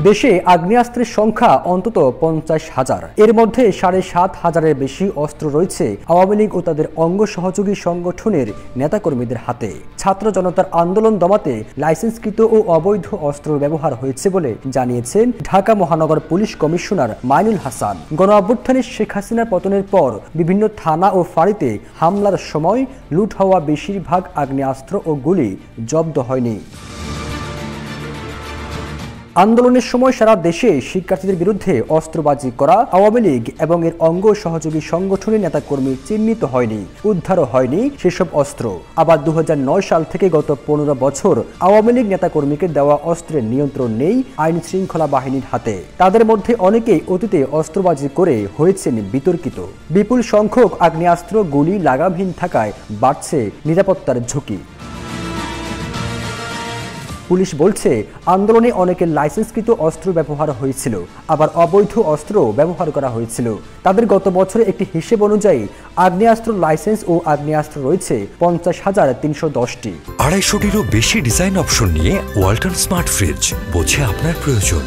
দেশে আগ্নেয়াস্ত্রের সংখ্যা অন্তত 50,000। এর মধ্যে 7,500-এর বেশি অস্ত্র রয়েছে আওয়ামী লীগ ও তাদের অঙ্গ সহযোগী সংগঠনের নেতাকর্মীদের হাতে। ছাত্র জনতার আন্দোলন দমাতে লাইসেন্সকৃত ও অবৈধ অস্ত্র ব্যবহার হয়েছে বলে জানিয়েছেন ঢাকা মহানগর পুলিশ কমিশনার মাইনুল হাসান। গণ-অভ্যুত্থানে শেখ হাসিনার পতনের পর বিভিন্ন থানা ও ফাঁড়িতে হামলার সময় লুট হওয়া বেশিরভাগ আগ্নেয়াস্ত্র ও গুলি জব্দ হয়নি। আন্দোলনের সময় সারা দেশে শিক্ষার্থীদের বিরুদ্ধে অস্ত্রবাজি করা আওয়ামী লীগ এবং এর অঙ্গ সহযোগী সংগঠনের নেতাকর্মী চিহ্নিত হয়নি, উদ্ধারও হয়নি সেসব অস্ত্র। আবার 2009 সাল থেকে গত 15 বছর আওয়ামী লীগ নেতাকর্মীকে দেওয়া অস্ত্রের নিয়ন্ত্রণ নেই আইন শৃঙ্খলা বাহিনীর হাতে। তাদের মধ্যে অনেকেই অতীতে অস্ত্রবাজি করে হয়েছেন বিতর্কিত। বিপুল সংখ্যক আগ্নেয়াস্ত্র গুলি লাগামহীন থাকায় বাড়ছে নিরাপত্তার ঝুঁকি। পুলিশ বলছে আন্দোলনে অনেকের লাইসেন্সকৃত অস্ত্র ব্যবহার হয়েছিল, আবার অবৈধ অস্ত্র ব্যবহার করা হয়েছিল। তাদের গত বছরে একটি হিসেব অনুযায়ী আগ্নেয়াস্ত্র লাইসেন্স ও আগ্নেয়াস্ত্র রয়েছে 50,310টি। 250-টিরও বেশি ডিজাইন অপশন নিয়ে ওয়ালটন স্মার্ট ফ্রিজ, বোঝে আপনার প্রয়োজন।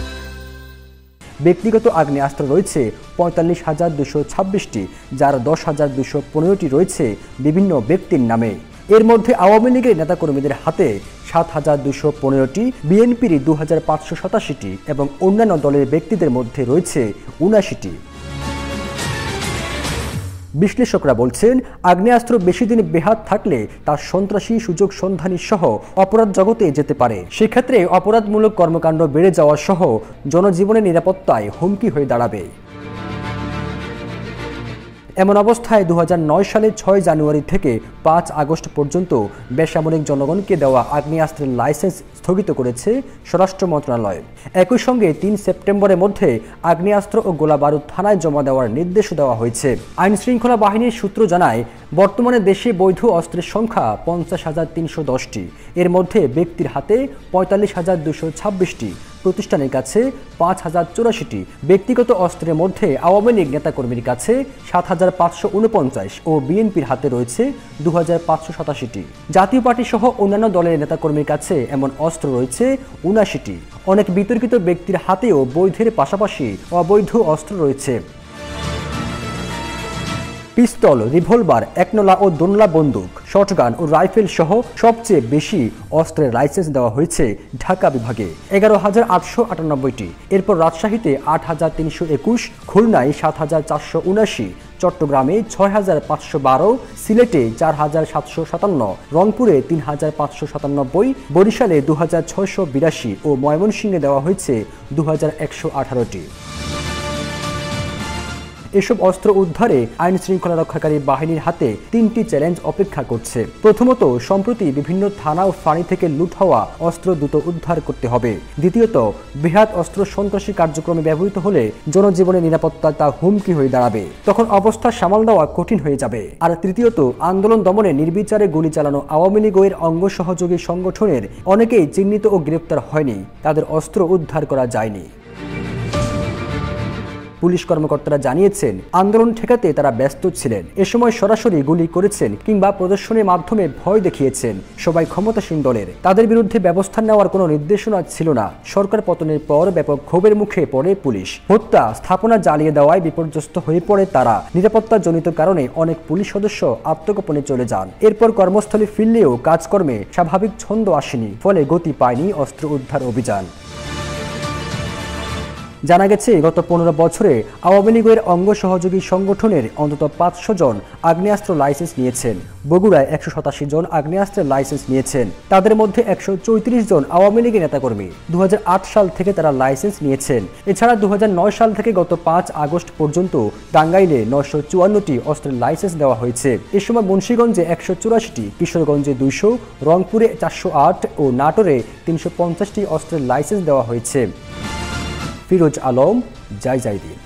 ব্যক্তিগত আগ্নেয়াস্ত্র রয়েছে 45,226টি, যার 10,215টি রয়েছে বিভিন্ন ব্যক্তির নামে। এর মধ্যে আওয়ামী লীগের নেতাকর্মীদের হাতে 7,215টি, বিএনপির 2,587টি এবং অন্যান্য দলের ব্যক্তিদের মধ্যে রয়েছে 79টি। বিশ্লেষকরা বলছেন আগ্নেয়াস্ত্র বেশি দিন বেহাত থাকলে তা সন্ত্রাসী, সুযোগ সন্ধানী সহ অপরাধ জগতে যেতে পারে। সেক্ষেত্রে অপরাধমূলক কর্মকাণ্ড বেড়ে যাওয়া সহ জনজীবনের নিরাপত্তায় হুমকি হয়ে দাঁড়াবে। এমন অবস্থায় 2009 সালের 6 জানুয়ারি থেকে 5 আগস্ট পর্যন্ত বেসামরিক জনগণকে দেওয়া আগ্নেয়াস্ত্রের লাইসেন্স স্থগিত করেছে স্বরাষ্ট্র মন্ত্রণালয়। একই সঙ্গে 3 সেপ্টেম্বরের মধ্যে আগ্নেয়াস্ত্র ও গোলাবারুদ থানায় জমা দেওয়ার নির্দেশ দেওয়া হয়েছে। আইন শৃঙ্খলা বাহিনীর সূত্র জানায় বর্তমানে দেশে বৈধ অস্ত্রের সংখ্যা 50,310টি। এর মধ্যে ব্যক্তির হাতে 45,226টি, প্রতিষ্ঠানের কাছে 5,084টি। ব্যক্তিগত অস্ত্রের মধ্যে আওয়ামী লীগ নেতাকর্মীর কাছে 7,549 ও বিএনপির হাতে রয়েছে 2,587টি। জাতীয় পার্টি সহ অন্যান্য দলের নেতাকর্মীর কাছে এমন অস্ত্র রয়েছে 79টি। অনেক বিতর্কিত ব্যক্তির হাতেও বৈধের পাশাপাশি অবৈধ অস্ত্র রয়েছে। পিস্তল, রিভলভার, একনলা ও দোনলা বন্দুক, শটগান ও রাইফেল সহ সবচেয়ে বেশি অস্ত্রের লাইসেন্স দেওয়া হয়েছে ঢাকা বিভাগে 11,898টি। এরপর রাজশাহীতে 8,321, খুলনায় 7,479, চট্টগ্রামে 6,512, সিলেটে 4,757, রংপুরে 3,597, বরিশালে 2,682 ও ময়মনসিংহে দেওয়া হয়েছে 2,118টি। এসব অস্ত্র উদ্ধারে আইন শৃঙ্খলা রক্ষাকারী বাহিনীর হাতে 3টি চ্যালেঞ্জ অপেক্ষা করছে। প্রথমত, সম্প্রতি বিভিন্ন থানা ও ফাঁড়ি থেকে লুট হওয়া অস্ত্র দ্রুত উদ্ধার করতে হবে। দ্বিতীয়ত, বৃহৎ অস্ত্র সন্ত্রাসী কার্যক্রমে ব্যবহৃত হলে জনজীবনের নিরাপত্তা তা হুমকি হয়ে দাঁড়াবে, তখন অবস্থা সামাল দেওয়া কঠিন হয়ে যাবে। আর তৃতীয়ত, আন্দোলন দমনে নির্বিচারে গুলি চালানো আওয়ামী লীগ এর অঙ্গ সহযোগী সংগঠনের অনেকেই চিহ্নিত ও গ্রেপ্তার হয়নি, তাদের অস্ত্র উদ্ধার করা যায়নি। পুলিশ কর্মকর্তারা জানিয়েছেন আন্দোলন ঠেকাতে তারা ব্যস্ত ছিলেন। এ সময় সরাসরি গুলি করেছেন কিংবা প্রদর্শনের মাধ্যমে ভয় দেখিয়েছেন সবাই ক্ষমতাসীন দলের। তাদের বিরুদ্ধে ব্যবস্থা নেওয়ার কোনো নির্দেশনা ছিল না। সরকার পতনের পর ব্যাপক ক্ষোভের মুখে পড়ে পুলিশ। হত্যা, স্থাপনা জ্বালিয়ে দেওয়ায় বিপর্যস্ত হয়ে পড়ে তারা। নিরাপত্তাজনিত কারণে অনেক পুলিশ সদস্য আত্মগোপনে চলে যান। এরপর কর্মস্থলে ফিরলেও কাজকর্মে স্বাভাবিক ছন্দ আসেনি, ফলে গতি পায়নি অস্ত্র উদ্ধার অভিযান। জানা গেছে গত 15 বছরে আওয়ামী লীগের অঙ্গ সহযোগী সংগঠনের অন্তত 500 জন আগ্নেয়াস্ত্র লাইসেন্স নিয়েছেন। বগুড়ায় 187 জন আগ্নেয়াস্ত্রের লাইসেন্স নিয়েছেন। তাদের মধ্যে 134 জন আওয়ামী লীগের নেতাকর্মী। 2008 সাল থেকে তারা লাইসেন্স নিয়েছেন। এছাড়া 2009 সাল থেকে গত 5 আগস্ট পর্যন্ত টাঙ্গাইলে 954টি অস্ত্রের লাইসেন্স দেওয়া হয়েছে। এ সময় মুন্সিগঞ্জে 184টি, কিশোরগঞ্জে 200, রংপুরে 408 ও নাটোরে 350টি অস্ত্রের লাইসেন্স দেওয়া হয়েছে। ফিরোজ আলম, জয় জয় দিন।